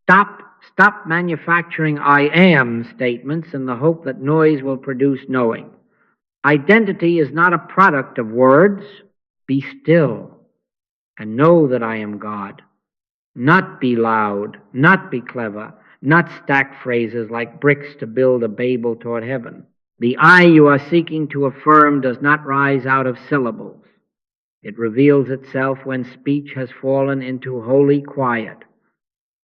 Stop manufacturing I am statements in the hope that noise will produce knowing. Identity is not a product of words. Be still and know that I am God. Not be loud, not be clever, not stack phrases like bricks to build a Babel toward heaven. The I you are seeking to affirm does not rise out of syllables. It reveals itself when speech has fallen into holy quiet,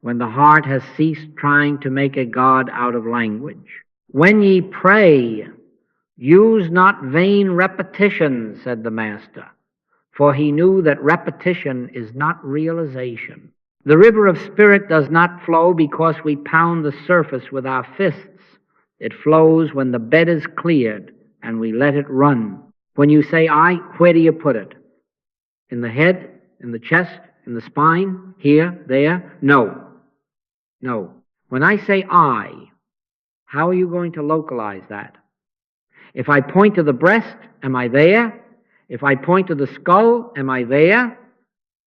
when the heart has ceased trying to make a God out of language. When ye pray, use not vain repetitions, said the Master, for he knew that repetition is not realization. The river of spirit does not flow because we pound the surface with our fists. It flows when the bed is cleared and we let it run. When you say I, where do you put it? In the head, in the chest, in the spine, here, there? No. When I say I, how are you going to localize that? If I point to the breast, am I there? If I point to the skull, am I there?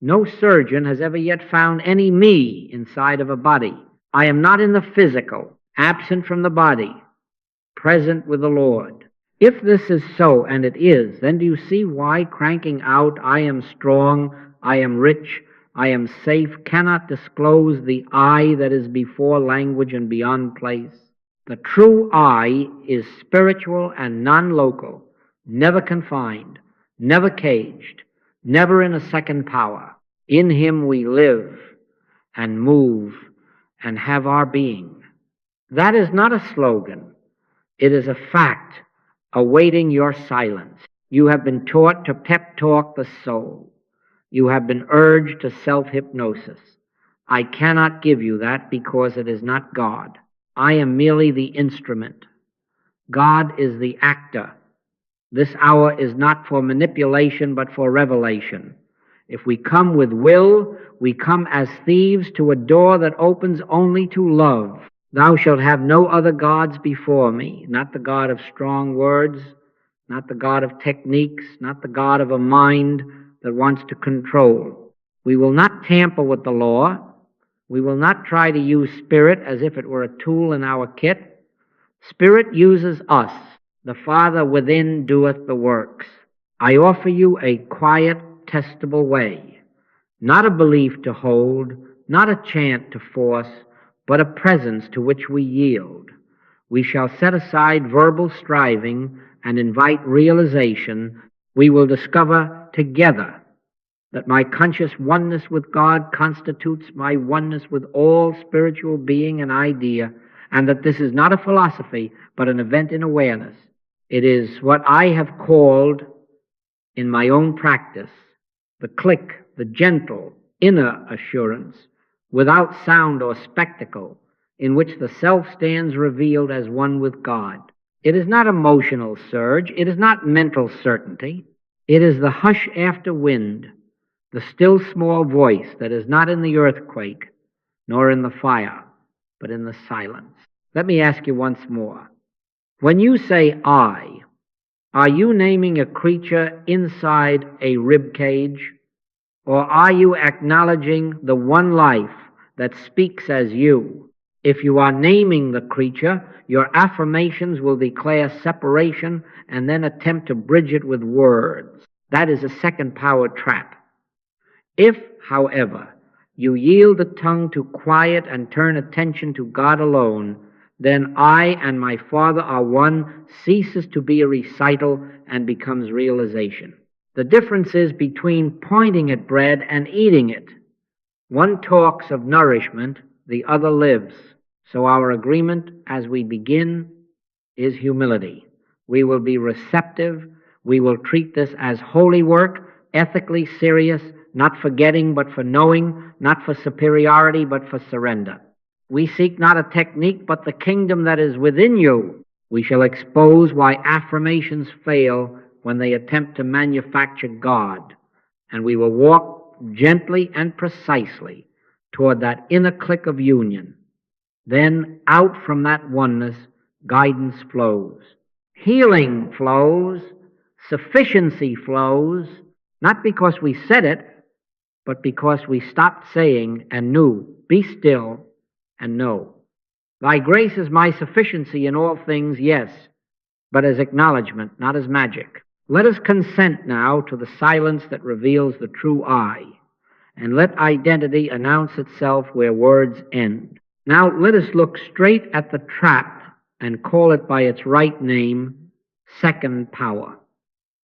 No surgeon has ever yet found any me inside of a body. I am not in the physical, absent from the body, present with the Lord. If this is so, and it is, then do you see why cranking out, I am strong, I am rich, I am safe, cannot disclose the I that is before language and beyond place? The true I is spiritual and non-local, never confined, never caged, never in a second power. In him we live and move and have our being. That is not a slogan. It is a fact awaiting your silence. You have been taught to pep talk the soul. You have been urged to self-hypnosis. I cannot give you that because it is not God. I am merely the instrument. God is the actor. This hour is not for manipulation but for revelation. If we come with will, we come as thieves to a door that opens only to love. Thou shalt have no other gods before me, not the God of strong words, not the God of techniques, not the God of a mind that wants to control. We will not tamper with the law. We will not try to use spirit as if it were a tool in our kit. Spirit uses us. The Father within doeth the works. I offer you a quiet, testable way, not a belief to hold, not a chant to force, but a presence to which we yield. We shall set aside verbal striving and invite realization. We will discover together that my conscious oneness with God constitutes my oneness with all spiritual being and idea, and that this is not a philosophy, but an event in awareness. It is what I have called in my own practice the click, the gentle, inner assurance, without sound or spectacle, in which the self stands revealed as one with God. It is not emotional surge. It is not mental certainty. It is the hush after wind, the still small voice that is not in the earthquake, nor in the fire, but in the silence. Let me ask you once more. When you say I, are you naming a creature inside a rib cage, or are you acknowledging the one life that speaks as you? If you are naming the creature, your affirmations will declare separation and then attempt to bridge it with words. That is a second power trap. If, however, you yield the tongue to quiet and turn attention to God alone, then I and my Father are one ceases to be a recital and becomes realization. The difference is between pointing at bread and eating it. One talks of nourishment, the other lives. So our agreement as we begin is humility. We will be receptive. We will treat this as holy work, ethically serious, not for getting but for knowing, not for superiority but for surrender. We seek not a technique but the kingdom that is within you. We shall expose why affirmations fail when they attempt to manufacture God, and we will walk gently and precisely toward that inner click of union. Then out from that oneness, guidance flows. Healing flows. Sufficiency flows, not because we said it, but because we stopped saying and knew, be still and no. Thy grace is my sufficiency in all things, yes, but as acknowledgement, not as magic. Let us consent now to the silence that reveals the true I, and let identity announce itself where words end. Now let us look straight at the trap and call it by its right name, second power.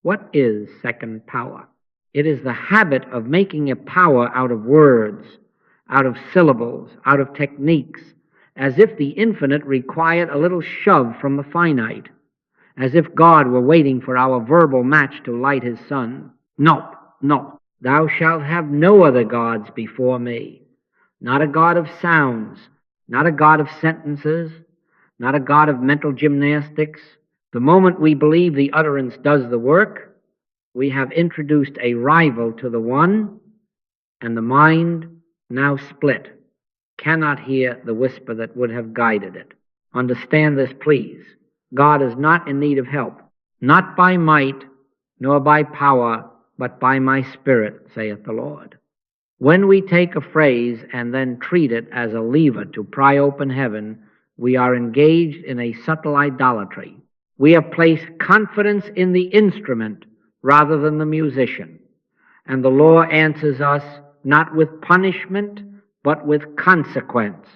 What is second power? It is the habit of making a power out of words, out of syllables, out of techniques, as if the infinite required a little shove from the finite, as if God were waiting for our verbal match to light his sun. No, no. Thou shalt have no other gods before me. Not a God of sounds, not a God of sentences, not a God of mental gymnastics. The moment we believe the utterance does the work, we have introduced a rival to the one, and the mind, now split, cannot hear the whisper that would have guided it. Understand this, please. God is not in need of help, not by might, nor by power, but by my Spirit, saith the Lord. When we take a phrase and then treat it as a lever to pry open heaven, we are engaged in a subtle idolatry. We have placed confidence in the instrument rather than the musician. And the law answers us not with punishment, but with consequence.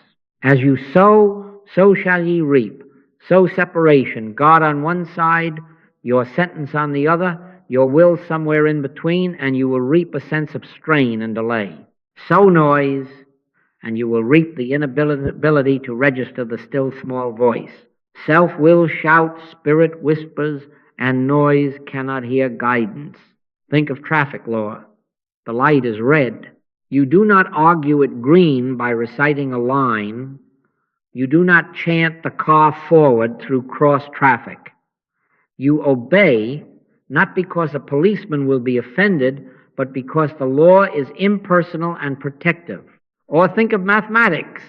As you sow, so shall ye reap. Sow separation, God on one side, your sentence on the other, your will somewhere in between, and you will reap a sense of strain and delay. Sow noise, and you will reap the inability to register the still small voice. Self-will shouts, spirit whispers, and noise cannot hear guidance. Think of traffic law. The light is red. You do not argue it green by reciting a line. You do not chant the car forward through cross traffic. You obey, not because a policeman will be offended, but because the law is impersonal and protective. Or think of mathematics.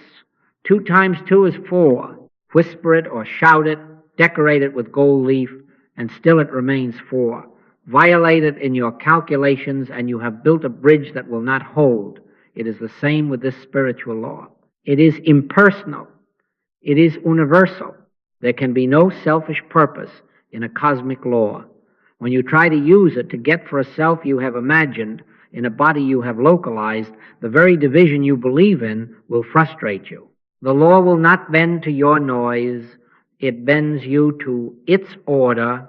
2 times 2 is 4. Whisper it or shout it, decorate it with gold leaf, and still it remains 4. Violate it in your calculations, and you have built a bridge that will not hold. It is the same with this spiritual law. It is impersonal. It is universal. There can be no selfish purpose in a cosmic law. When you try to use it to get for a self you have imagined, in a body you have localized, the very division you believe in will frustrate you. The law will not bend to your noise. It bends you to its order,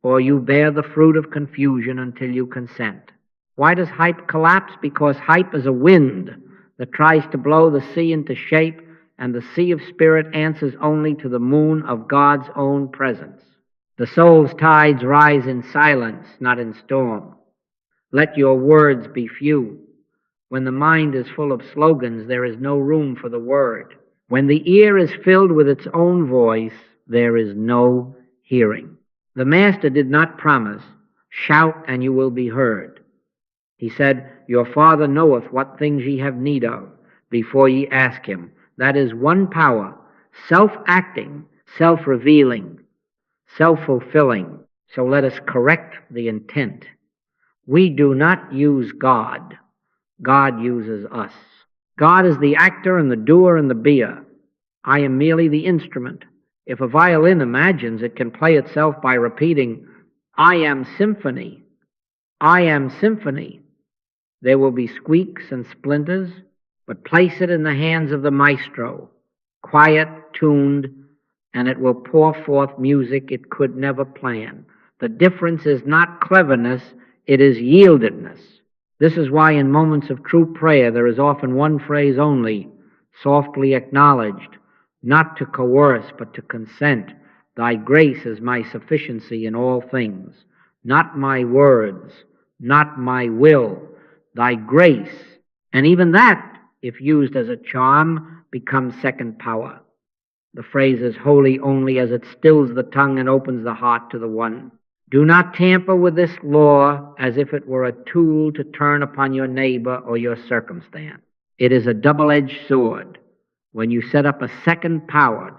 or you bear the fruit of confusion until you consent. Why does hype collapse? Because hype is a wind that tries to blow the sea into shape, and the sea of spirit answers only to the moon of God's own presence. The soul's tides rise in silence, not in storm. Let your words be few. When the mind is full of slogans, there is no room for the word. When the ear is filled with its own voice, there is no hearing. The Master did not promise, shout and you will be heard. He said, your Father knoweth what things ye have need of before ye ask him. That is one power, self-acting, self-revealing, self-fulfilling. So let us correct the intent. We do not use God. God uses us. God is the actor and the doer and the beer. I am merely the instrument. If a violin imagines it can play itself by repeating, I am symphony, I am symphony, there will be squeaks and splinters, but place it in the hands of the maestro, quiet, tuned, and it will pour forth music it could never plan. The difference is not cleverness, it is yieldedness. This is why in moments of true prayer there is often one phrase only, softly acknowledged, not to coerce but to consent. Thy grace is my sufficiency in all things, not my words, not my will, thy grace. And even that, if used as a charm, becomes second power. The phrase is holy only as it stills the tongue and opens the heart to the one. Do not tamper with this law as if it were a tool to turn upon your neighbor or your circumstance. It is a double-edged sword. When you set up a second power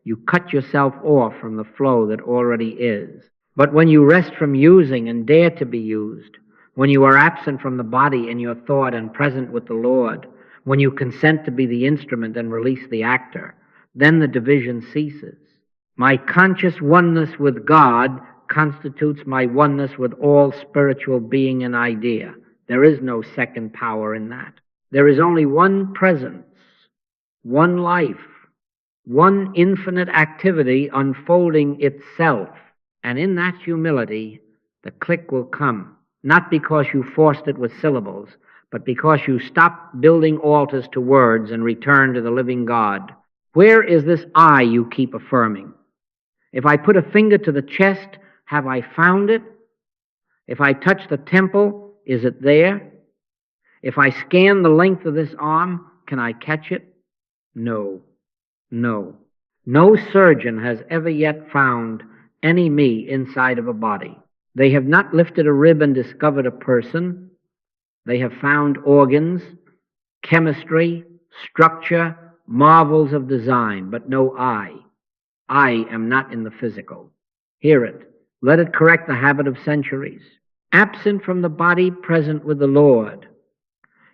you cut yourself off from the flow that already is. But when you rest from using and dare to be used, when you are absent from the body in your thought and present with the Lord, When you consent to be the instrument and release the actor, then the division ceases. My conscious oneness with God constitutes my oneness with all spiritual being and idea. There is no second power in that. There is only one presence, one life, one infinite activity unfolding itself. And in that humility, the click will come, not because you forced it with syllables, but because you stopped building altars to words and returned to the living God. Where is this I you keep affirming? If I put a finger to the chest, have I found it? If I touch the temple, is it there? If I scan the length of this arm, can I catch it? No, no. No surgeon has ever yet found any me inside of a body. They have not lifted a rib and discovered a person. They have found organs, chemistry, structure, marvels of design, but no I. I am not in the physical. Hear it. Let it correct the habit of centuries. Absent from the body, present with the Lord.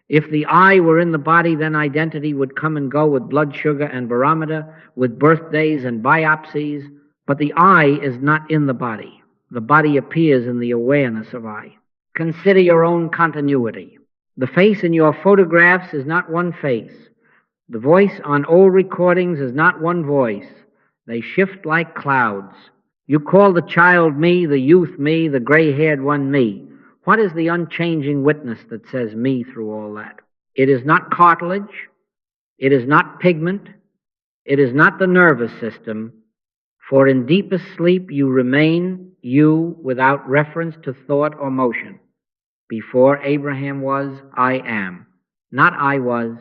If the I were in the body, then identity would come and go with blood sugar and barometer, with birthdays and biopsies. But the I is not in the body. The body appears in the awareness of I. Consider your own continuity. The face in your photographs is not one face. The voice on old recordings is not one voice. They shift like clouds. You call the child me, the youth me, the gray-haired one me. What is the unchanging witness that says me through all that? It is not cartilage. It is not pigment. It is not the nervous system. For in deepest sleep you remain you without reference to thought or motion. Before Abraham was, I am. Not I was,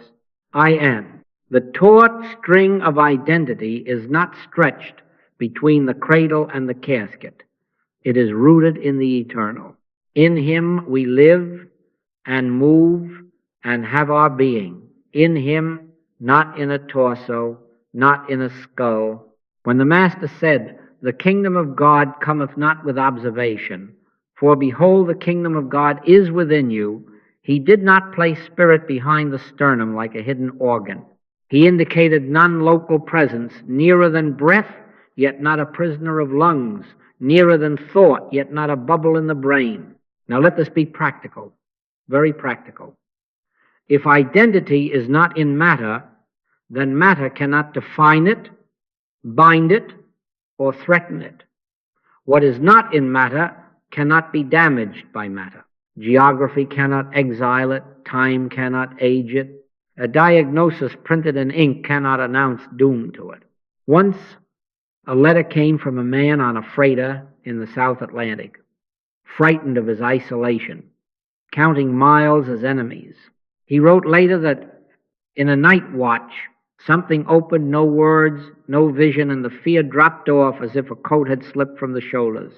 I am. The taut string of identity is not stretched between the cradle and the casket. It is rooted in the eternal. In him we live and move and have our being. In him, not in a torso, not in a skull. When the Master said, the kingdom of God cometh not with observation, for behold, the kingdom of God is within you, he did not place spirit behind the sternum like a hidden organ. He indicated non-local presence, nearer than breath, yet not a prisoner of lungs, nearer than thought, yet not a bubble in the brain. Now let this be practical, very practical. If identity is not in matter, then matter cannot define it, bind it, or threaten it. What is not in matter cannot be damaged by matter. Geography cannot exile it, time cannot age it. A diagnosis printed in ink cannot announce doom to it. Once, a letter came from a man on a freighter in the South Atlantic, frightened of his isolation, counting miles as enemies. He wrote later that in a night watch, something opened, no words, no vision, and the fear dropped off as if a coat had slipped from the shoulders.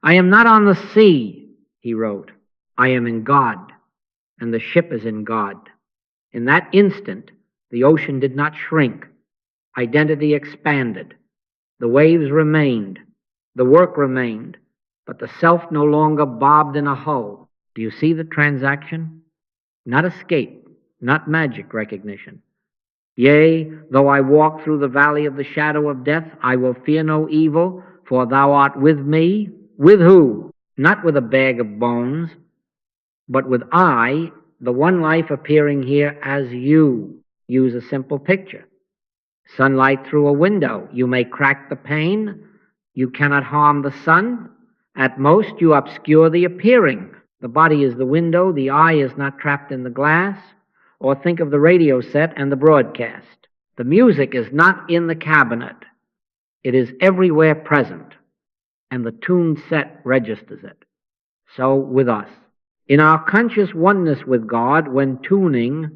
I am not on the sea, he wrote. I am in God, and the ship is in God. In that instant, the ocean did not shrink. Identity expanded. The waves remained. The work remained. But the self no longer bobbed in a hull. Do you see the transaction? Not escape, not magic recognition. Yea, though I walk through the valley of the shadow of death, I will fear no evil, for thou art with me. With who? Not with a bag of bones, but with I, the one life appearing here as you. Use a simple picture. Sunlight through a window. You may crack the pane. You cannot harm the sun. At most, you obscure the appearing. The body is the window. The eye is not trapped in the glass. Or think of the radio set and the broadcast. The music is not in the cabinet. It is everywhere present, and the tuned set registers it. So with us. In our conscious oneness with God, when tuning,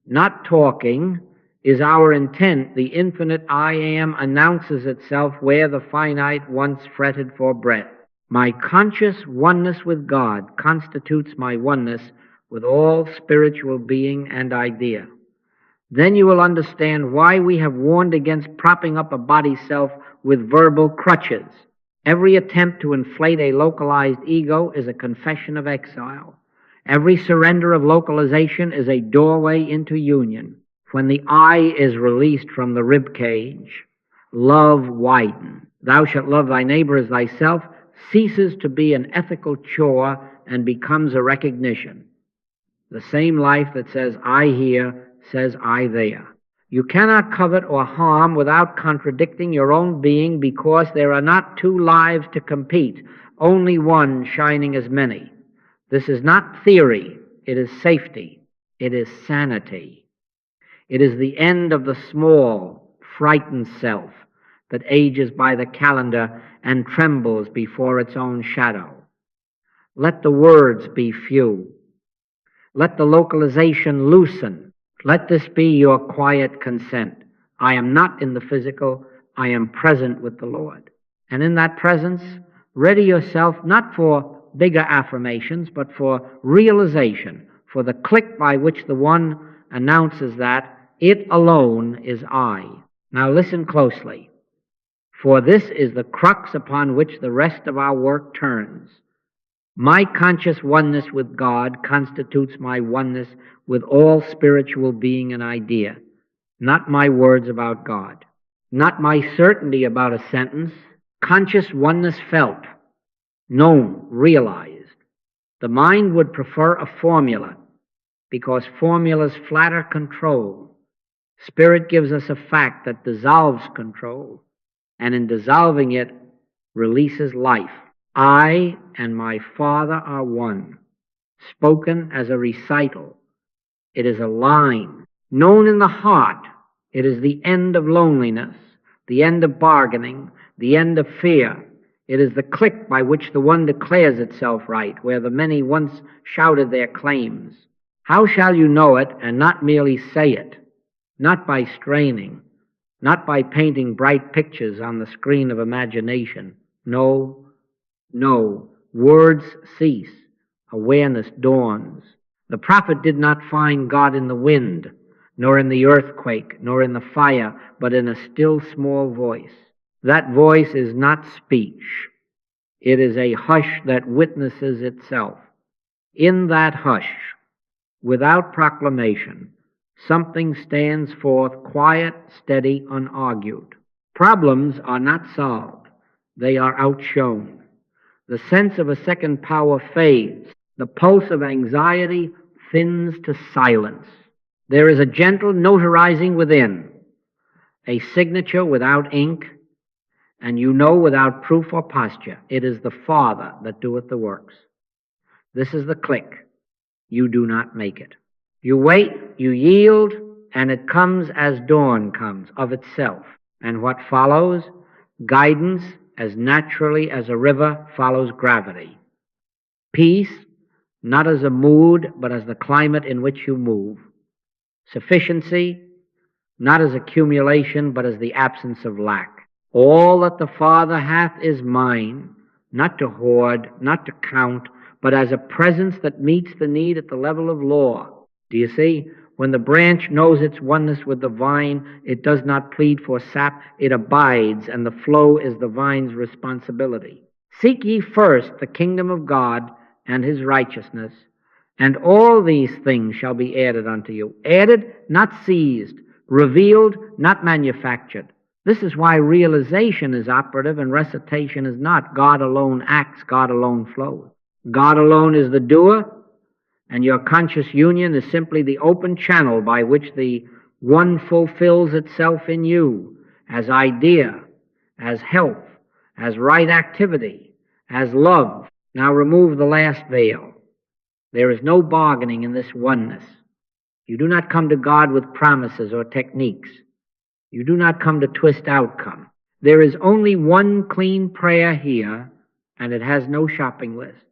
not talking, is our intent, the infinite I Am announces itself where the finite once fretted for breath. My conscious oneness with God constitutes my oneness with all spiritual being and idea. Then you will understand why we have warned against propping up a body self with verbal crutches. Every attempt to inflate a localized ego is a confession of exile. Every surrender of localization is a doorway into union. When the I is released from the rib cage, love widens. Thou shalt love thy neighbor as thyself ceases to be an ethical chore and becomes a recognition. The same life that says I here says I there. You cannot covet or harm without contradicting your own being, because there are not two lives to compete, only one shining as many. This is not theory, it is safety, it is sanity. It is the end of the small, frightened self that ages by the calendar and trembles before its own shadow. Let the words be few. Let the localization loosen. Let this be your quiet consent. I am not in the physical, I am present with the Lord. And in that presence, ready yourself not for bigger affirmations, but for realization, for the click by which the one announces that it alone is I. Now listen closely, for this is the crux upon which the rest of our work turns. My conscious oneness with God constitutes my oneness with all spiritual being and idea, not my words about God, not my certainty about a sentence. Conscious oneness felt, known, realized. The mind would prefer a formula, because formulas flatter control. Spirit gives us a fact that dissolves control, and in dissolving it, releases life. I and my Father are one, spoken as a recital. It is a line, known in the heart. It is the end of loneliness, the end of bargaining, the end of fear. It is the click by which the one declares itself right, where the many once shouted their claims. How shall you know it and not merely say it? Not by straining, not by painting bright pictures on the screen of imagination. No, no, words cease, awareness dawns. The prophet did not find God in the wind, nor in the earthquake, nor in the fire, but in a still small voice. That voice is not speech. It is a hush that witnesses itself. In that hush, without proclamation, something stands forth quiet, steady, unargued. Problems are not solved. They are outshone. The sense of a second power fades. The pulse of anxiety thins to silence. There is a gentle notarizing within, a signature without ink, and you know without proof or posture, it is the Father that doeth the works. This is the click. You do not make it. You wait, you yield, and it comes as dawn comes of itself. And what follows? Guidance as naturally as a river follows gravity. Peace, not as a mood, but as the climate in which you move. Sufficiency, not as accumulation, but as the absence of lack. All that the Father hath is mine, not to hoard, not to count, but as a presence that meets the need at the level of law. Do you see? When the branch knows its oneness with the vine, it does not plead for sap, it abides, and the flow is the vine's responsibility. Seek ye first the kingdom of God and his righteousness, and all these things shall be added unto you. Added, not seized. Revealed, not manufactured. This is why realization is operative and recitation is not. God alone acts, God alone flows. God alone is the doer, and your conscious union is simply the open channel by which the one fulfills itself in you as idea, as health, as right activity, as love. Now remove the last veil. There is no bargaining in this oneness. You do not come to God with promises or techniques. You do not come to twist outcome. There is only one clean prayer here, and it has no shopping list.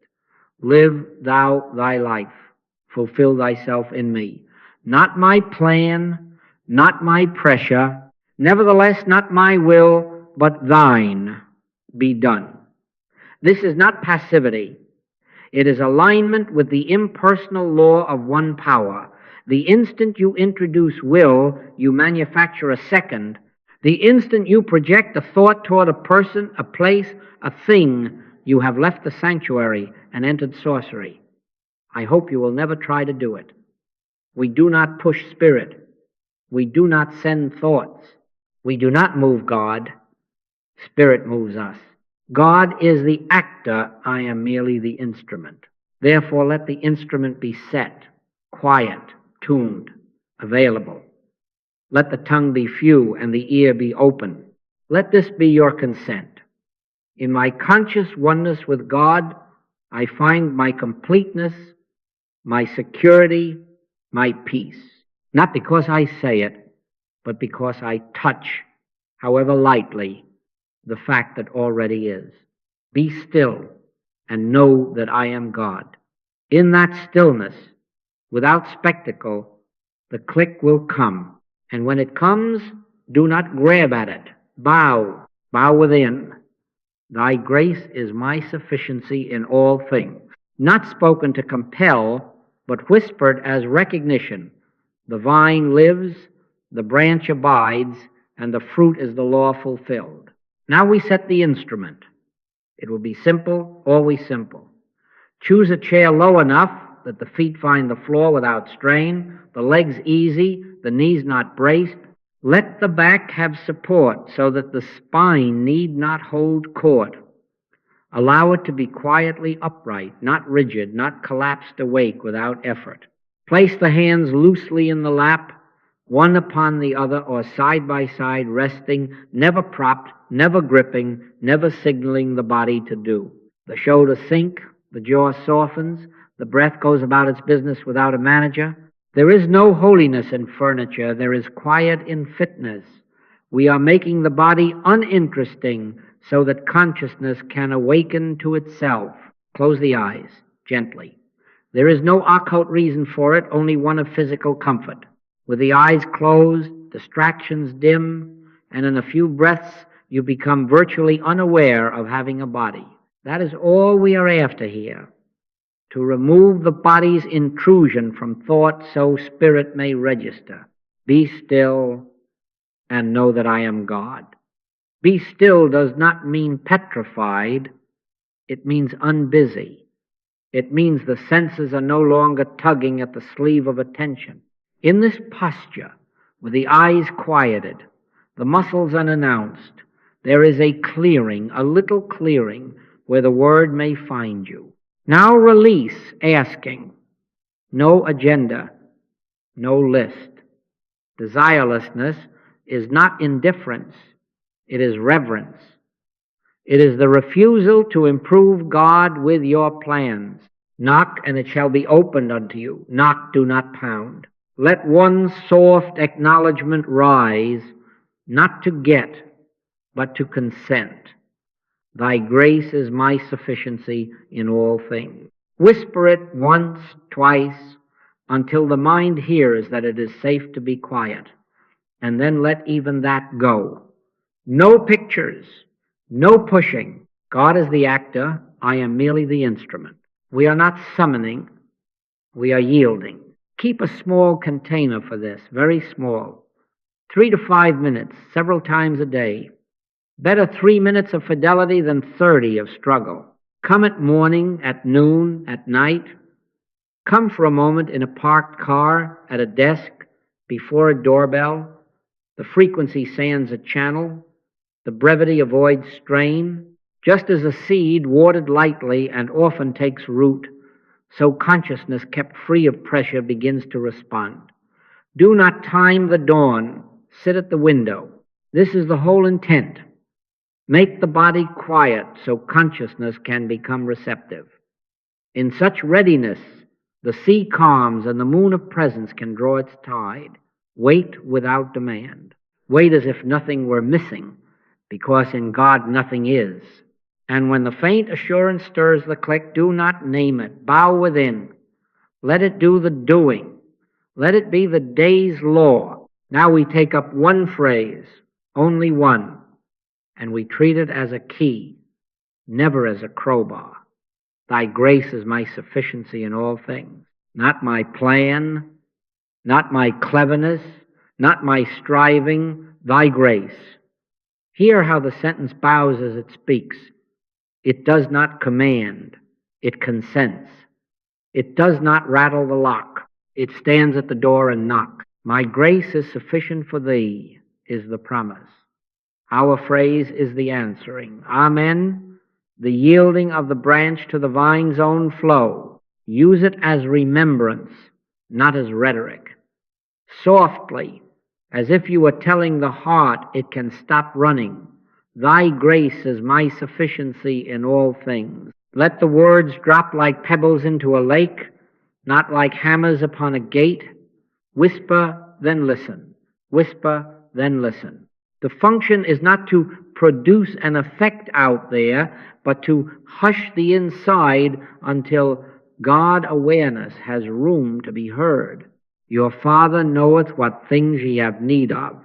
Live thou thy life. Fulfill thyself in me. Not my plan, not my pressure, nevertheless not my will, but thine be done. This is not passivity. It is alignment with the impersonal law of one power. The instant you introduce will, you manufacture a second. The instant you project a thought toward a person, a place, a thing, you have left the sanctuary and entered sorcery. I hope you will never try to do it. We do not push spirit. We do not send thoughts. We do not move God. Spirit moves us. God is the actor. I am merely the instrument. Therefore, let the instrument be set, quiet, tuned, available. Let the tongue be few and the ear be open. Let this be your consent. In my conscious oneness with God, I find my completeness, my security, my peace. Not because I say it, but because I touch, however lightly, the fact that already is. Be still and know that I am God. In that stillness, without spectacle, the click will come. And when it comes, do not grab at it. Bow within. Thy grace is my sufficiency in all things. Not spoken to compel, but whispered as recognition. The vine lives, the branch abides, and the fruit is the law fulfilled. Now we set the instrument. It will be simple, always simple. Choose a chair low enough that the feet find the floor without strain, the legs easy, the knees not braced. Let the back have support so that the spine need not hold court. Allow it to be quietly upright, not rigid, not collapsed awake without effort. Place the hands loosely in the lap, one upon the other or side by side, resting, never propped, never gripping, never signaling the body to do. The shoulders sink, the jaw softens, the breath goes about its business without a manager. There is no holiness in furniture, there is quiet in fitness. We are making the body uninteresting so that consciousness can awaken to itself. Close the eyes, gently. There is no occult reason for it, only one of physical comfort. With the eyes closed, distractions dim, and in a few breaths you become virtually unaware of having a body. That is all we are after here, to remove the body's intrusion from thought so spirit may register. Be still and know that I am God. Be still does not mean petrified, it means unbusy. It means the senses are no longer tugging at the sleeve of attention. In this posture, with the eyes quieted, the muscles unannounced, there is a clearing, a little clearing, where the word may find you. Now release asking. No agenda, no list. Desirelessness is not indifference, it is reverence. It is the refusal to improve God with your plans. Knock, and it shall be opened unto you. Knock, do not pound. Let one soft acknowledgement rise, not to get, but to consent. Thy grace is my sufficiency in all things. Whisper it once, twice, until the mind hears that it is safe to be quiet, and then let even that go. No pictures, no pushing. God is the actor, I am merely the instrument. We are not summoning, we are yielding. Keep a small container for this, very small. 3 to 5 minutes, several times a day. Better 3 minutes of fidelity than 30 of struggle. Come at morning, at noon, at night. Come for a moment in a parked car, at a desk, before a doorbell. The frequency sands a channel. The brevity avoids strain. Just as a seed watered lightly and often takes root, so consciousness kept free of pressure begins to respond. Do not time the dawn. Sit at the window. This is the whole intent. Make the body quiet so consciousness can become receptive. In such readiness, the sea calms and the moon of presence can draw its tide. Wait without demand. Wait as if nothing were missing, because in God nothing is. And when the faint assurance stirs the click, do not name it. Bow within. Let it do the doing. Let it be the day's law. Now we take up one phrase, only one, and we treat it as a key, never as a crowbar. Thy grace is my sufficiency in all things. Not my plan, not my cleverness, not my striving, thy grace. Hear how the sentence bows as it speaks. It does not command, it consents. It does not rattle the lock. It stands at the door and knocks. My grace is sufficient for thee, is the promise. Our phrase is the answering. Amen, the yielding of the branch to the vine's own flow. Use it as remembrance, not as rhetoric. Softly, as if you were telling the heart it can stop running. Thy grace is my sufficiency in all things. Let the words drop like pebbles into a lake, not like hammers upon a gate. Whisper, then listen. Whisper, then listen. The function is not to produce an effect out there, but to hush the inside until God awareness has room to be heard. Your Father knoweth what things ye have need of.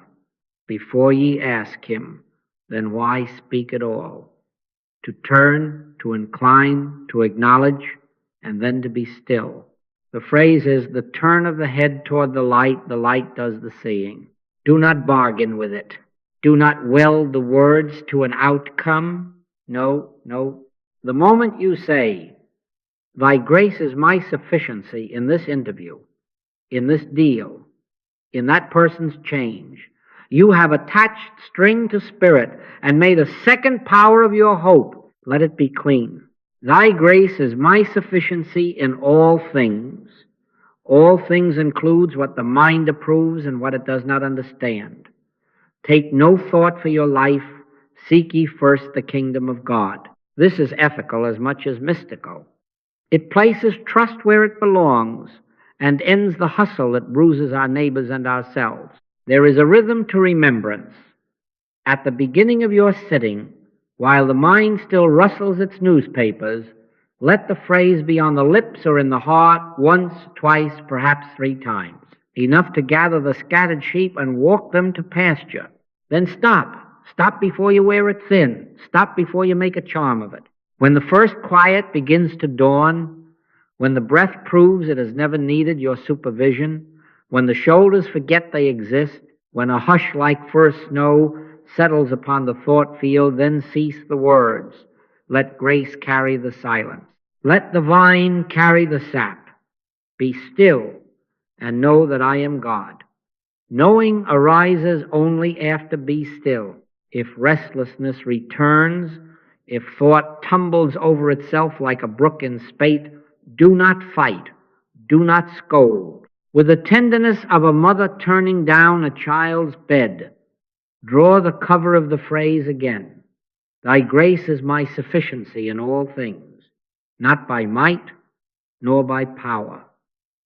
Before ye ask him, then why speak at all? To turn, to incline, to acknowledge, and then to be still. The phrase is the turn of the head toward the light does the seeing. Do not bargain with it. Do not weld the words to an outcome. No, no. The moment you say, thy grace is my sufficiency in this interview, in this deal, in that person's change, you have attached string to spirit and made a second power of your hope. Let it be clean. Thy grace is my sufficiency in all things. All things includes what the mind approves and what it does not understand. Take no thought for your life. Seek ye first the kingdom of God. This is ethical as much as mystical. It places trust where it belongs and ends the hustle that bruises our neighbors and ourselves. There is a rhythm to remembrance. At the beginning of your sitting, while the mind still rustles its newspapers, let the phrase be on the lips or in the heart once, twice, perhaps 3 times, enough to gather the scattered sheep and walk them to pasture. Then stop. Stop before you wear it thin. Stop before you make a charm of it. When the first quiet begins to dawn, when the breath proves it has never needed your supervision, when the shoulders forget they exist, when a hush like first snow settles upon the thought field, then cease the words. Let grace carry the silence. Let the vine carry the sap. Be still and know that I am God. Knowing arises only after be still. If restlessness returns, if thought tumbles over itself like a brook in spate, do not fight, do not scold. With the tenderness of a mother turning down a child's bed, draw the cover of the phrase again. Thy grace is my sufficiency in all things, not by might nor by power.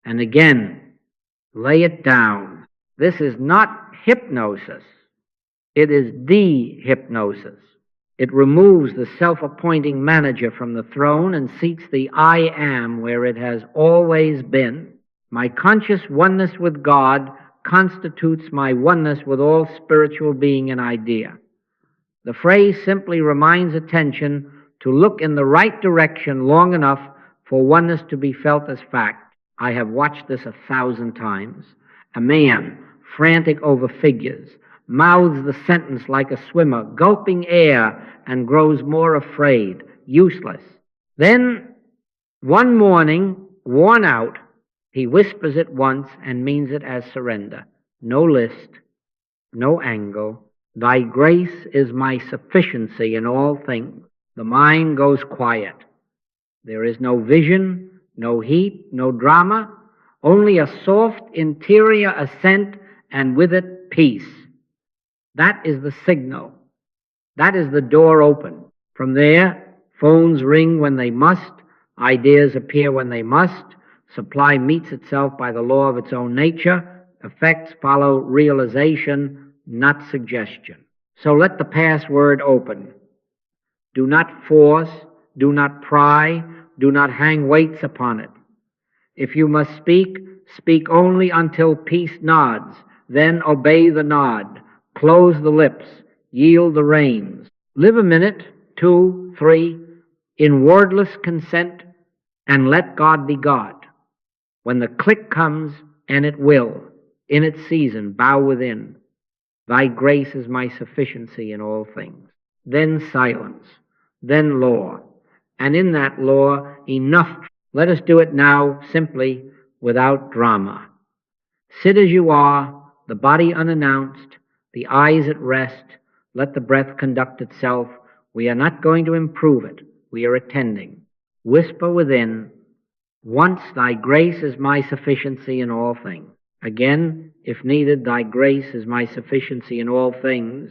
And again, lay it down. This is not hypnosis. It is de-hypnosis. It removes the self-appointing manager from the throne and seats the I am where it has always been. My conscious oneness with God constitutes my oneness with all spiritual being and idea. The phrase simply reminds attention to look in the right direction long enough for oneness to be felt as fact. I have watched this 1,000 times. A man, frantic over figures, mouths the sentence like a swimmer, gulping air, and grows more afraid, useless. Then, one morning, worn out, he whispers it once and means it as surrender. No list, no angle. Thy grace is my sufficiency in all things. The mind goes quiet. There is no vision, no heat, no drama, only a soft interior assent and with it peace. That is the signal. That is the door open. From there, phones ring when they must, ideas appear when they must, supply meets itself by the law of its own nature, effects follow realization, not suggestion. So let the password open. Do not force, do not pry, do not hang weights upon it. If you must speak, speak only until peace nods, then obey the nod. Close the lips, yield the reins. Live a minute, 2, 3, in wordless consent, and let God be God. When the click comes, and it will, in its season, bow within. Thy grace is my sufficiency in all things. Then silence, then law, and in that law enough Let us do it now, simply, without drama. Sit as you are, the body unannounced, the eyes at rest. Let the breath conduct itself. We are not going to improve it. We are attending. Whisper within, once thy grace is my sufficiency in all things. Again, if needed, thy grace is my sufficiency in all things.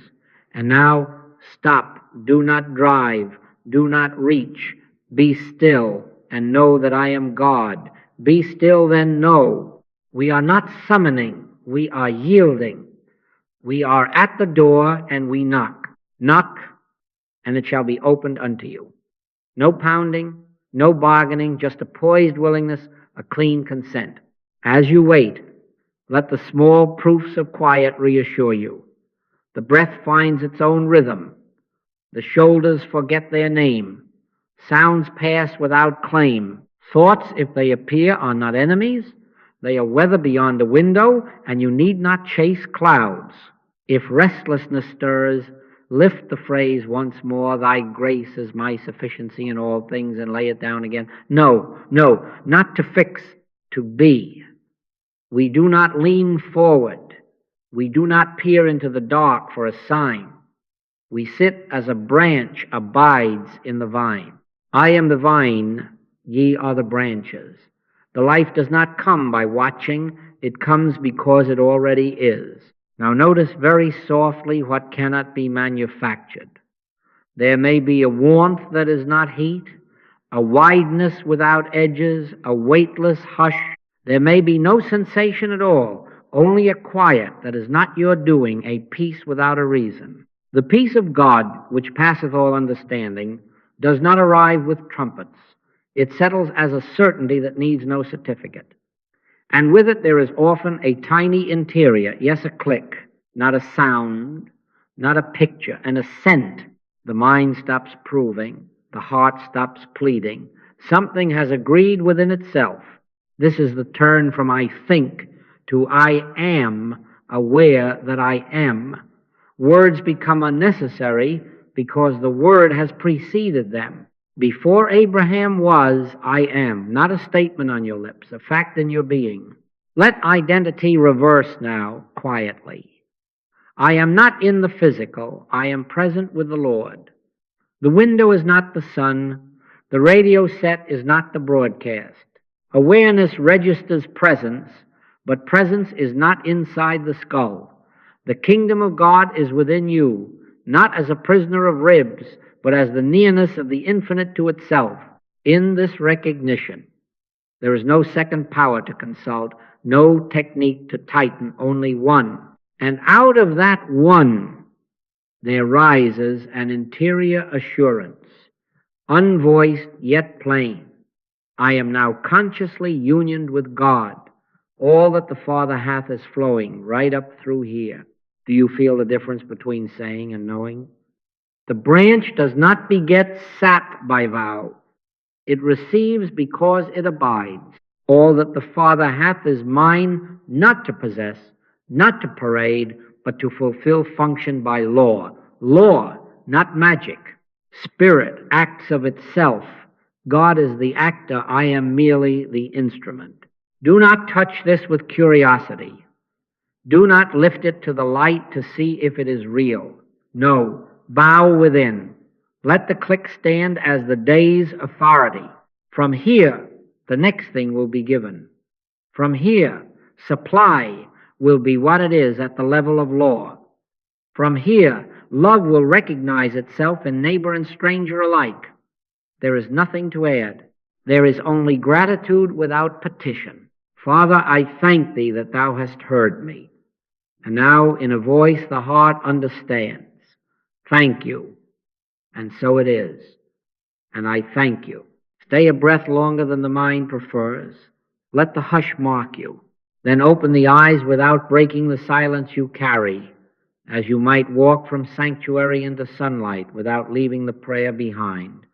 And now, stop. Do not drive. Do not reach. Be still and know that I am God. Be still, then know. We are not summoning. We are yielding. We are at the door and we knock. Knock, and it shall be opened unto you. No pounding, no bargaining, just a poised willingness, a clean consent. As you wait, let the small proofs of quiet reassure you. The breath finds its own rhythm. The shoulders forget their name. Sounds pass without claim. Thoughts, if they appear, are not enemies. They are weather beyond a window, and you need not chase clouds. If restlessness stirs, lift the phrase once more, thy grace is my sufficiency in all things, and lay it down again. No, not to fix, to be. We do not lean forward. We do not peer into the dark for a sign. We sit as a branch abides in the vine. I am the vine, ye are the branches. The life does not come by watching, it comes because it already is. Now notice very softly what cannot be manufactured. There may be a warmth that is not heat, a wideness without edges, a weightless hush. There may be no sensation at all, only a quiet that is not your doing, a peace without a reason. The peace of God, which passeth all understanding, does not arrive with trumpets. It settles as a certainty that needs no certificate. And with it there is often a tiny interior, yes, a click, not a sound, not a picture, an assent. The mind stops proving, the heart stops pleading. Something has agreed within itself. This is the turn from I think to I am aware that I am. Words become unnecessary because the word has preceded them. Before Abraham was, I am. Not a statement on your lips, a fact in your being. Let identity reverse now, quietly. I am not in the physical. I am present with the Lord. The window is not the sun. The radio set is not the broadcast. Awareness registers presence, but presence is not inside the skull. The kingdom of God is within you, not as a prisoner of ribs, but as the nearness of the infinite to itself. In this recognition, there is no second power to consult, no technique to tighten, only one. And out of that one, there rises an interior assurance, unvoiced yet plain. I am now consciously unioned with God. All that the Father hath is flowing right up through here. Do you feel the difference between saying and knowing? The branch does not beget sap by vow. It receives because it abides. All that the Father hath is mine, not to possess, not to parade, but to fulfill function by law. Law, not magic. Spirit acts of itself. God is the actor. I am merely the instrument. Do not touch this with curiosity. Do not lift it to the light to see if it is real. No, bow within. Let the click stand as the day's authority. From here, the next thing will be given. From here, supply will be what it is at the level of law. From here, love will recognize itself in neighbor and stranger alike. There is nothing to add. There is only gratitude without petition. Father, I thank thee that thou hast heard me. And now, in a voice the heart understands. Thank you. And so it is. And I thank you. Stay a breath longer than the mind prefers. Let the hush mark you. Then open the eyes without breaking the silence you carry, as you might walk from sanctuary into sunlight without leaving the prayer behind.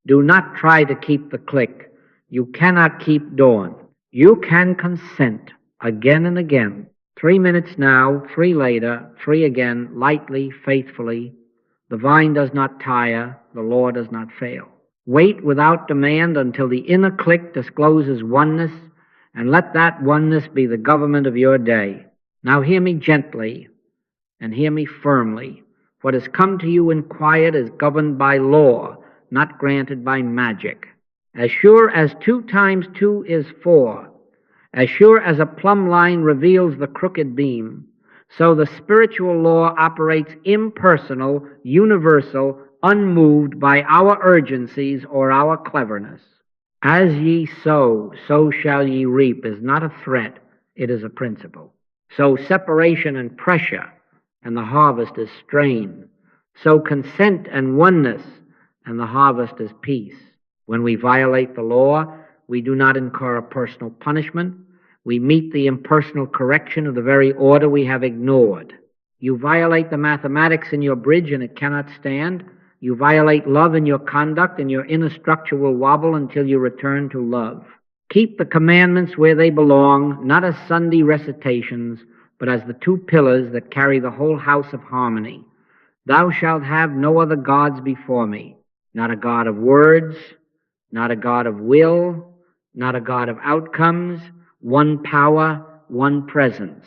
Do not try to keep the click. You cannot keep dawn. You can consent again and again. 3 minutes now, 3 later, 3 again, lightly, faithfully. The vine does not tire, the Lord does not fail. Wait without demand until the inner click discloses oneness, and let that oneness be the government of your day. Now hear me gently, and hear me firmly. What has come to you in quiet is governed by law, not granted by magic. As sure as 2 times 2 is 4, as sure as a plumb line reveals the crooked beam, so the spiritual law operates impersonal, universal, unmoved by our urgencies or our cleverness. As ye sow, so shall ye reap is not a threat, it is a principle. So separation and pressure, and the harvest is strain. So consent and oneness, and the harvest is peace. When we violate the law, we do not incur a personal punishment. We meet the impersonal correction of the very order we have ignored. You violate the mathematics in your bridge and it cannot stand. You violate love in your conduct and your inner structure will wobble until you return to love. Keep the commandments where they belong, not as Sunday recitations, but as the 2 pillars that carry the whole house of harmony. Thou shalt have no other gods before me, not a God of words, not a God of will, not a God of outcomes, one power, one presence.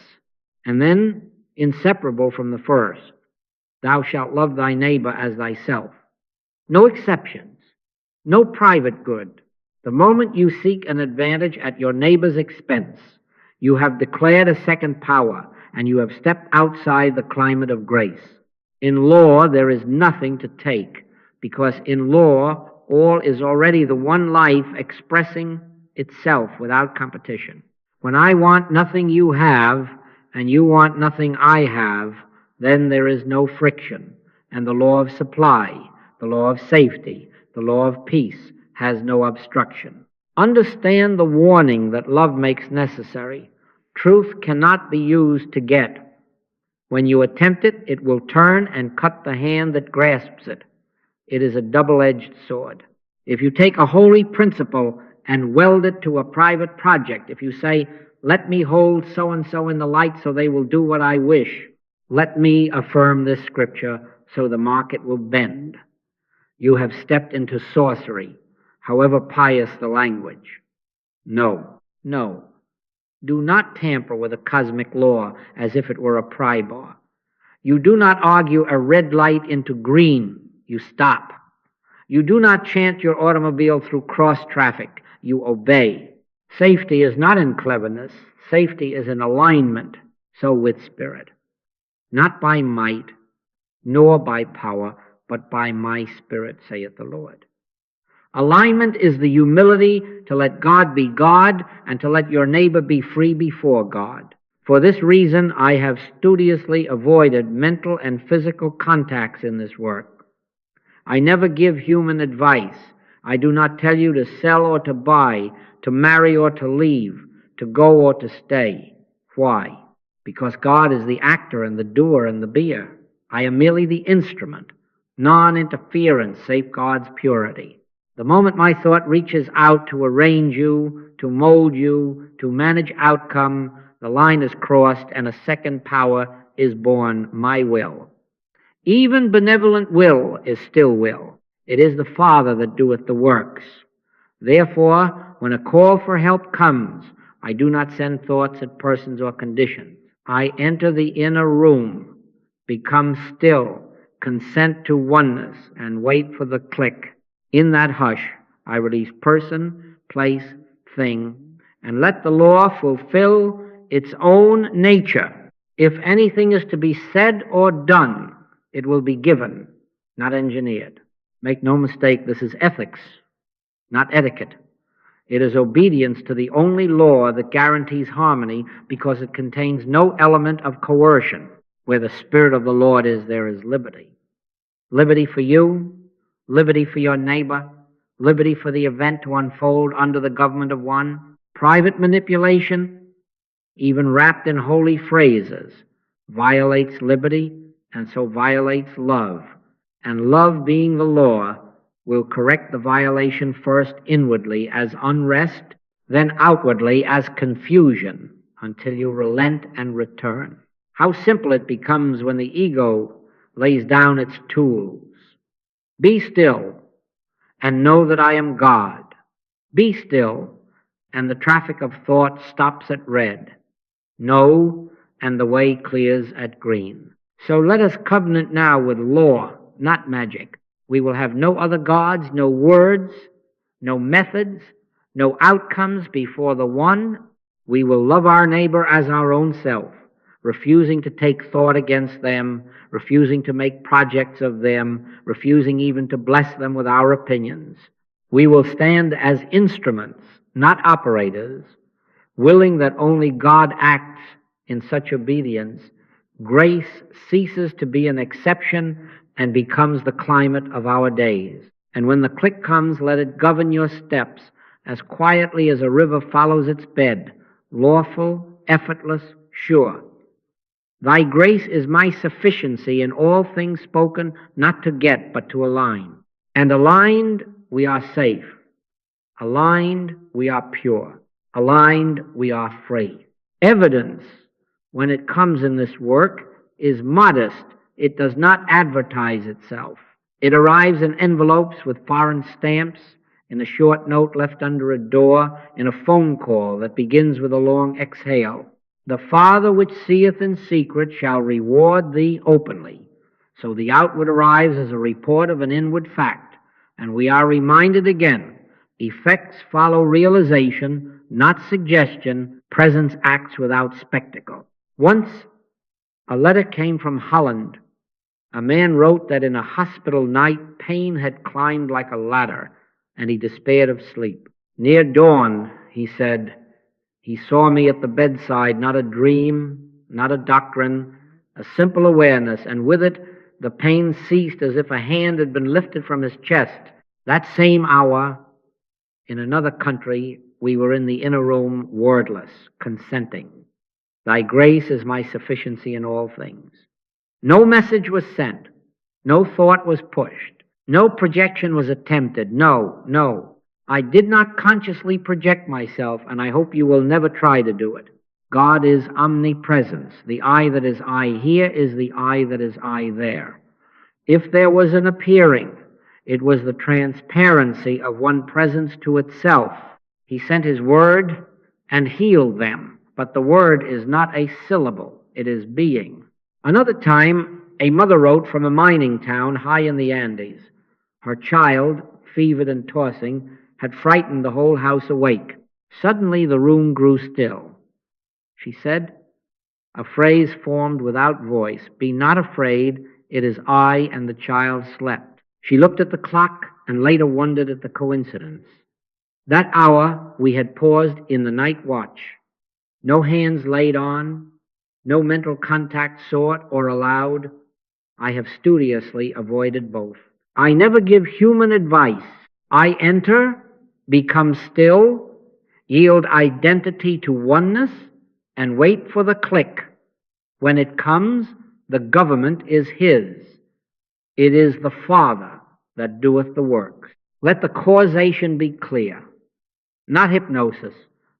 And then, inseparable from the first, thou shalt love thy neighbor as thyself. No exceptions, no private good. The moment you seek an advantage at your neighbor's expense, you have declared a second power, and you have stepped outside the climate of grace. In law, there is nothing to take, because in law, all is already the one life expressing itself without competition. When I want nothing you have, and you want nothing I have, then there is no friction, and the law of supply, the law of safety, the law of peace has no obstruction. Understand the warning that love makes necessary. Truth cannot be used to get. When you attempt it, it will turn and cut the hand that grasps it. It is a double-edged sword. If you take a holy principle and weld it to a private project, if you say, let me hold so-and-so in the light so they will do what I wish, let me affirm this scripture so the market will bend, you have stepped into sorcery, however pious the language. No, no. Do not tamper with a cosmic law as if it were a pry bar. You do not argue a red light into green. You stop. You do not chant your automobile through cross traffic. You obey. Safety is not in cleverness. Safety is in alignment. So with spirit. Not by might, nor by power, but by my spirit, saith the Lord. Alignment is the humility to let God be God and to let your neighbor be free before God. For this reason, I have studiously avoided mental and physical contacts in this work. I never give human advice. I do not tell you to sell or to buy, to marry or to leave, to go or to stay. Why? Because God is the actor and the doer and the beer. I am merely the instrument. Non-interference safeguards purity. The moment my thought reaches out to arrange you, to mold you, to manage outcome, the line is crossed and a second power is born, my will. Even benevolent will is still will. It is the Father that doeth the works. Therefore, when a call for help comes, I do not send thoughts at persons or conditions. I enter the inner room, become still, consent to oneness, and wait for the click. In that hush, I release person, place, thing, and let the law fulfill its own nature. If anything is to be said or done, it will be given, not engineered. Make no mistake, this is ethics, not etiquette. It is obedience to the only law that guarantees harmony because it contains no element of coercion. Where the Spirit of the Lord is, there is liberty. Liberty for you, liberty for your neighbor, liberty for the event to unfold under the government of one. Private manipulation, even wrapped in holy phrases, violates liberty and so violates love. And love, being the law, will correct the violation first inwardly as unrest, then outwardly as confusion, until you relent and return. How simple it becomes when the ego lays down its tools. Be still and know that I am God. Be still, and the traffic of thought stops at red. Know, and the way clears at green. So let us covenant now with law, not magic. We will have no other gods, no words, no methods, no outcomes before the one. We will love our neighbor as our own self, refusing to take thought against them, refusing to make projects of them, refusing even to bless them with our opinions. We will stand as instruments, not operators, willing that only God acts in such obedience. Grace ceases to be an exception and becomes the climate of our days. And when the click comes, let it govern your steps as quietly as a river follows its bed, lawful, effortless, sure. Thy grace is my sufficiency in all things spoken, not to get, but to align. And aligned, we are safe. Aligned, we are pure. Aligned, we are free. Evidence, when it comes in this work, is modest. It does not advertise itself. It arrives in envelopes with foreign stamps, in a short note left under a door, in a phone call that begins with a long exhale. The Father which seeth in secret shall reward thee openly. So the outward arrives as a report of an inward fact, and we are reminded again, effects follow realization, not suggestion. Presence acts without spectacle. Once a letter came from Holland. A man wrote that in a hospital night pain had climbed like a ladder, and he despaired of sleep. Near dawn, he said, he saw me at the bedside, not a dream, not a doctrine, a simple awareness, and with it the pain ceased as if a hand had been lifted from his chest. That same hour, in another country, we were in the inner room, wordless, consenting. Thy grace is my sufficiency in all things. No message was sent. No thought was pushed. No projection was attempted. No. I did not consciously project myself, and I hope you will never try to do it. God is omnipresence. The I that is I here is the I that is I there. If there was an appearing, it was the transparency of one presence to itself. He sent his word and healed them, but the word is not a syllable. It is being. Another time, a mother wrote from a mining town high in the Andes. Her child, fevered and tossing, had frightened the whole house awake. Suddenly the room grew still. She said, a phrase formed without voice, "Be not afraid, it is I," and the child slept. She looked at the clock and later wondered at the coincidence. That hour we had paused in the night watch. No hands laid on, no mental contact sought or allowed. I have studiously avoided both. I never give human advice. I enter, become still, yield identity to oneness, and wait for the click. When it comes, the government is his. It is the Father that doeth the works. Let the causation be clear. Not hypnosis,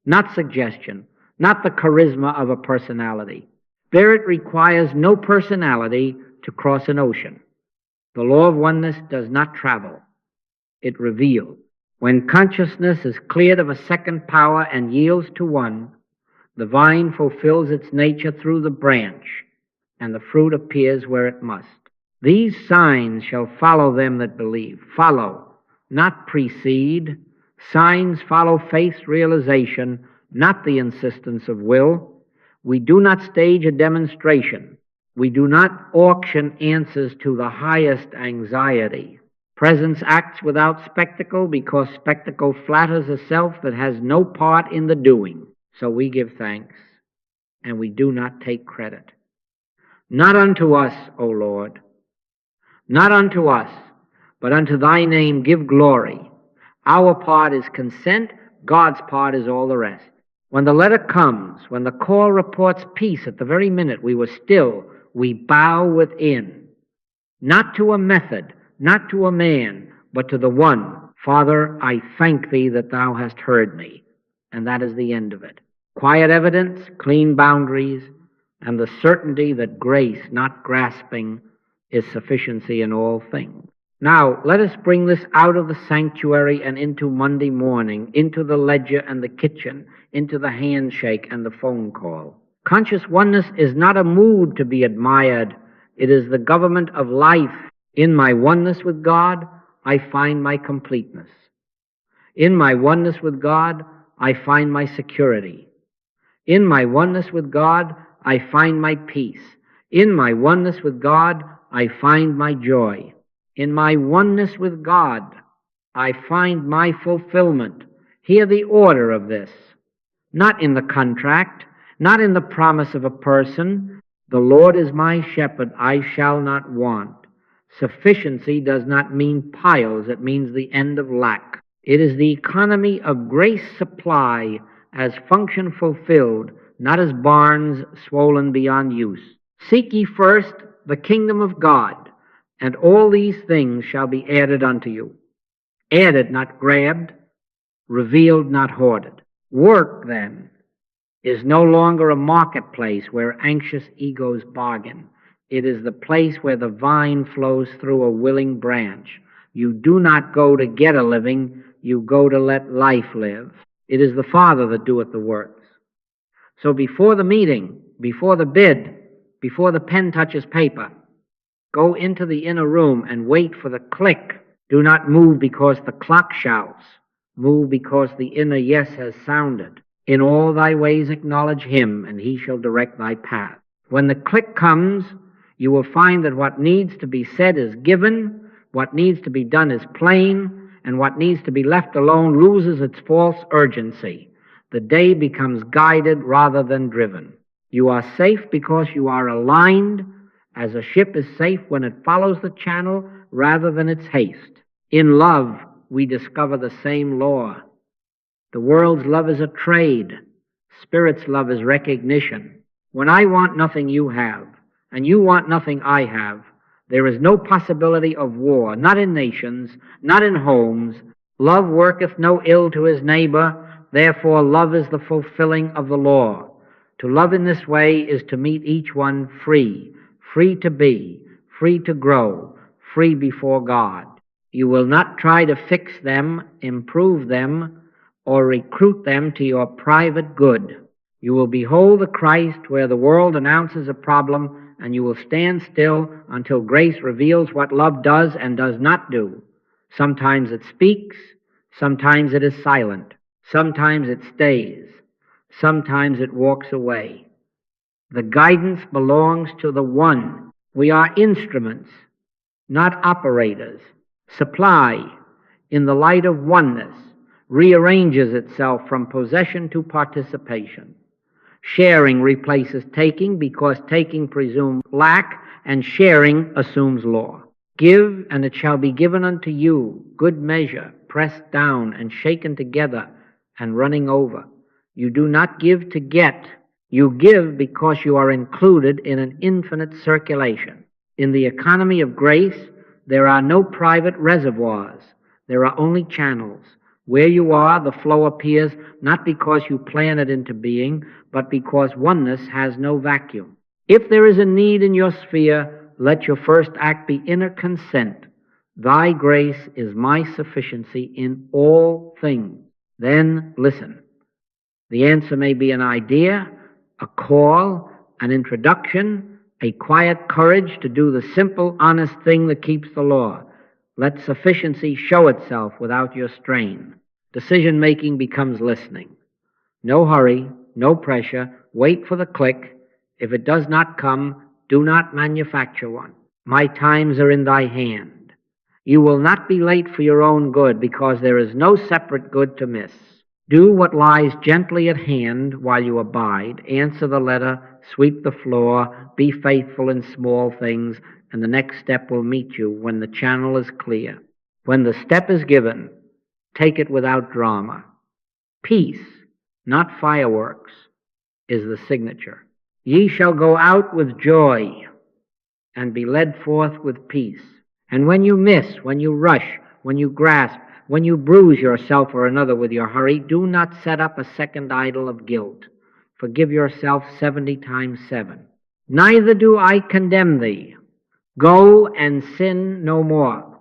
not suggestion, not the charisma of a personality. Spirit requires no personality to cross an ocean. The law of oneness does not travel. It reveals. When consciousness is cleared of a second power and yields to one, the vine fulfills its nature through the branch, and the fruit appears where it must. These signs shall follow them that believe. Follow, not precede. Signs follow faith's realization, not the insistence of will. We do not stage a demonstration. We do not auction answers to the highest anxiety. Presence acts without spectacle because spectacle flatters a self that has no part in the doing. So we give thanks, and we do not take credit. Not unto us, O Lord, not unto us, but unto thy name give glory. Our part is consent, God's part is all the rest. When the letter comes, when the call reports peace at the very minute we were still, we bow within, not to a method, not to a man, but to the one. Father, I thank thee that thou hast heard me. And that is the end of it. Quiet evidence, clean boundaries, and the certainty that grace, not grasping, is sufficiency in all things. Now, let us bring this out of the sanctuary and into Monday morning, into the ledger and the kitchen, into the handshake and the phone call. Conscious oneness is not a mood to be admired. It is the government of life. In my oneness with God, I find my completeness. In my oneness with God, I find my security. In my oneness with God, I find my peace. In my oneness with God, I find my joy. In my oneness with God, I find my fulfillment. Hear the order of this. Not in the contract, not in the promise of a person. The Lord is my shepherd, I shall not want. Sufficiency does not mean piles, it means the end of lack. It is the economy of grace supply as function fulfilled, not as barns swollen beyond use. Seek ye first the kingdom of God, and all these things shall be added unto you. Added, not grabbed, revealed, not hoarded. Work, then, is no longer a marketplace where anxious egos bargain. It is the place where the vine flows through a willing branch. You do not go to get a living, you go to let life live. It is the Father that doeth the works. So before the meeting, before the bid, before the pen touches paper, go into the inner room and wait for the click. Do not move because the clock shouts. Move because the inner yes has sounded. In all thy ways acknowledge him, and he shall direct thy path. When the click comes, you will find that what needs to be said is given, what needs to be done is plain, and what needs to be left alone loses its false urgency. The day becomes guided rather than driven. You are safe because you are aligned, as a ship is safe when it follows the channel rather than its haste. In love, we discover the same law. The world's love is a trade. Spirit's love is recognition. When I want nothing you have, and you want nothing I have, there is no possibility of war, not in nations, not in homes. Love worketh no ill to his neighbor, therefore love is the fulfilling of the law. To love in this way is to meet each one free, free to be, free to grow, free before God. You will not try to fix them, improve them, or recruit them to your private good. You will behold the Christ where the world announces a problem, and you will stand still until grace reveals what love does and does not do. Sometimes it speaks, sometimes it is silent, sometimes it stays, sometimes it walks away. The guidance belongs to the one. We are instruments, not operators. Supply, in the light of oneness, rearranges itself from possession to participation. Sharing replaces taking because taking presumes lack and sharing assumes law. Give, and it shall be given unto you, good measure, pressed down and shaken together and running over. You do not give to get. You give because you are included in an infinite circulation. In the economy of grace, there are no private reservoirs. There are only channels. Where you are, the flow appears not because you plan it into being, but because oneness has no vacuum. If there is a need in your sphere, let your first act be inner consent. Thy grace is my sufficiency in all things. Then listen. The answer may be an idea, a call, an introduction, a quiet courage to do the simple, honest thing that keeps the law. Let sufficiency show itself without your strain. Decision-making becomes listening. No hurry, no pressure. Wait for the click. If it does not come, do not manufacture one. My times are in thy hand. You will not be late for your own good because there is no separate good to miss. Do what lies gently at hand while you abide. Answer the letter, sweep the floor, be faithful in small things, and the next step will meet you when the channel is clear. When the step is given, take it without drama. Peace, not fireworks, is the signature. Ye shall go out with joy and be led forth with peace. And when you miss, when you rush, when you grasp, when you bruise yourself or another with your hurry, do not set up a second idol of guilt. Forgive yourself 70 times 7. Neither do I condemn thee. Go and sin no more.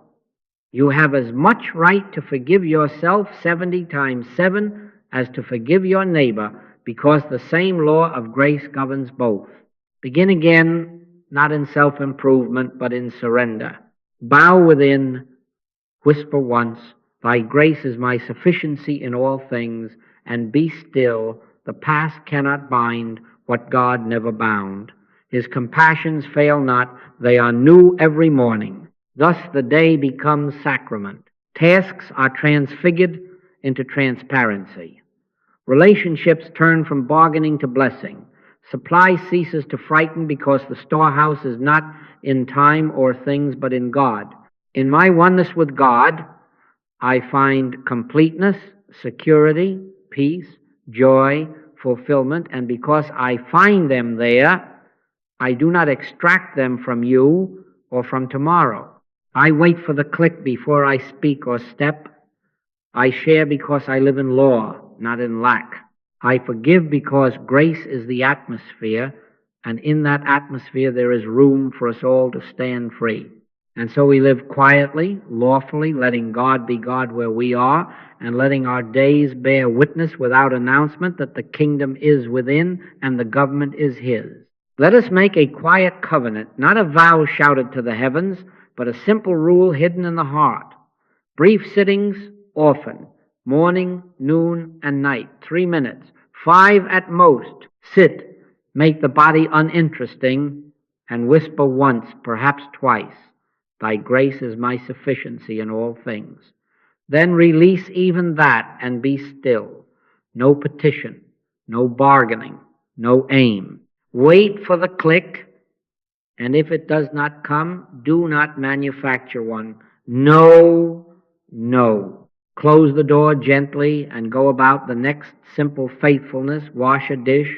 You have as much right to forgive yourself 70 times 7 as to forgive your neighbor, because the same law of grace governs both. Begin again, not in self-improvement, but in surrender. Bow within, whisper once, thy grace is my sufficiency in all things, and be still. The past cannot bind what God never bound. His compassions fail not, they are new every morning. Thus the day becomes sacrament. Tasks are transfigured into transparency. Relationships turn from bargaining to blessing. Supply ceases to frighten because the storehouse is not in time or things, but in God. In my oneness with God, I find completeness, security, peace, joy, fulfillment, and because I find them there, I do not extract them from you or from tomorrow. I wait for the click before I speak or step. I share because I live in law, not in lack. I forgive because grace is the atmosphere, and in that atmosphere there is room for us all to stand free. And so we live quietly, lawfully, letting God be God where we are, and letting our days bear witness without announcement that the kingdom is within and the government is His. Let us make a quiet covenant, not a vow shouted to the heavens, but a simple rule hidden in the heart. Brief sittings, often, morning, noon, and night, 3 minutes, 5 at most. Sit, make the body uninteresting, and whisper once, perhaps twice, thy grace is my sufficiency in all things. Then release even that and be still. No petition, no bargaining, no aim. Wait for the click, and if it does not come, do not manufacture one. No, no. Close the door gently and go about the next simple faithfulness. Wash a dish,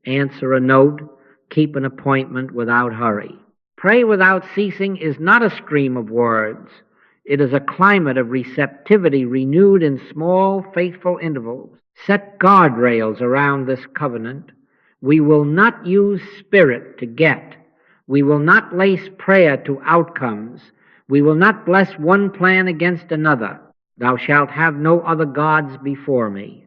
answer a note, keep an appointment without hurry. Pray without ceasing is not a stream of words. It is a climate of receptivity renewed in small, faithful intervals. Set guardrails around this covenant. We will not use spirit to get. We will not lace prayer to outcomes. We will not bless one plan against another. Thou shalt have no other gods before me.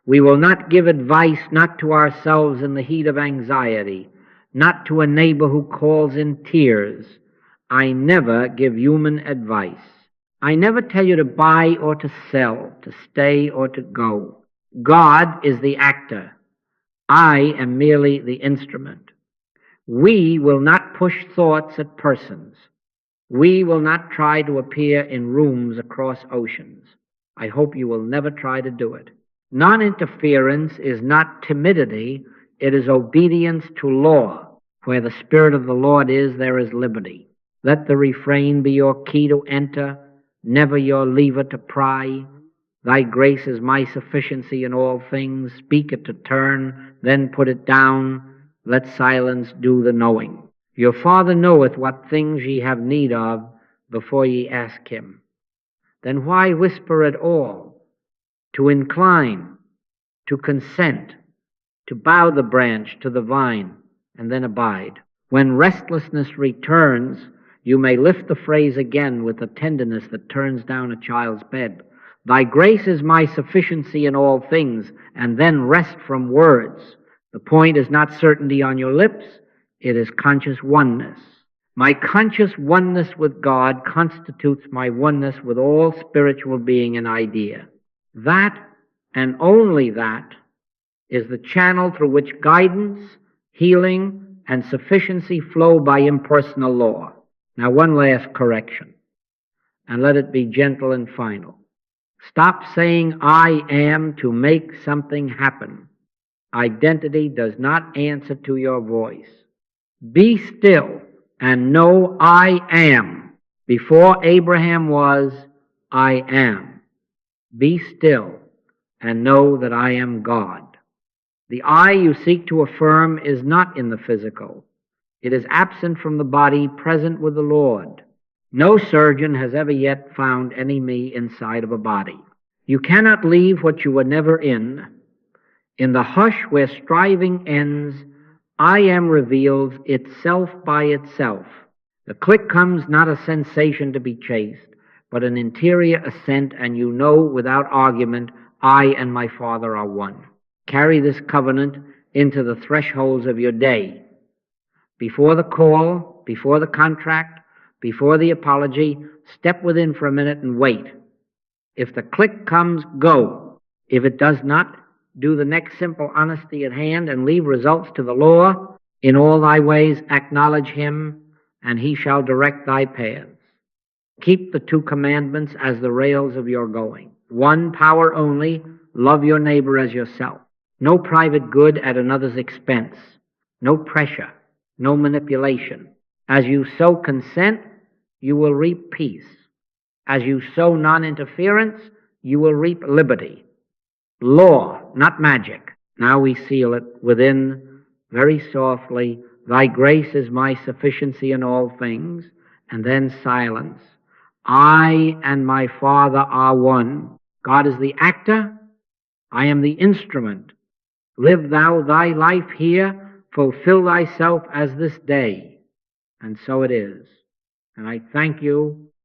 We will not give advice, not to ourselves in the heat of anxiety, not to a neighbor who calls in tears. I never give human advice. I never tell you to buy or to sell, to stay or to go. God is the actor. I am merely the instrument. We will not push thoughts at persons. We will not try to appear in rooms across oceans. I hope you will never try to do it. Non-interference is not timidity, it is obedience to law. Where the Spirit of the Lord is, there is liberty. Let the refrain be your key to enter, never your lever to pry. Thy grace is my sufficiency in all things. Speak it to turn, then put it down. Let silence do the knowing. Your Father knoweth what things ye have need of before ye ask Him. Then why whisper at all? To incline, to consent, to bow the branch to the vine, and then abide. When restlessness returns, you may lift the phrase again with the tenderness that turns down a child's bed. Thy grace is my sufficiency in all things, and then rest from words. The point is not certainty on your lips, it is conscious oneness. My conscious oneness with God constitutes my oneness with all spiritual being and idea. That, and only that, is the channel through which guidance, healing, and sufficiency flow by impersonal law. Now, one last correction, and let it be gentle and final. Stop saying I am to make something happen. Identity does not answer to your voice. Be still and know I am. Before Abraham was, I am. Be still and know that I am God. The I you seek to affirm is not in the physical. It is absent from the body, present with the Lord. No surgeon has ever yet found any me inside of a body. You cannot leave what you were never in. In the hush where striving ends, I am reveals itself by itself. The click comes not a sensation to be chased, but an interior assent, and you know without argument, I and my Father are one. Carry this covenant into the thresholds of your day. Before the call, before the contract, before the apology, step within for a minute and wait. If the click comes, go. If it does not, do the next simple honesty at hand and leave results to the law. In all thy ways acknowledge him, and he shall direct thy paths. Keep the 2 commandments as the rails of your going. 1, power only, love your neighbor as yourself. No private good at another's expense. No pressure, no manipulation. As you sow consent, you will reap peace. As you sow non-interference, you will reap liberty. Law, not magic. Now we seal it within very softly. Thy grace is my sufficiency in all things. And then silence. I and my Father are one. God is the actor. I am the instrument. Live thou thy life here. Fulfill thyself as this day. And so it is. And I thank you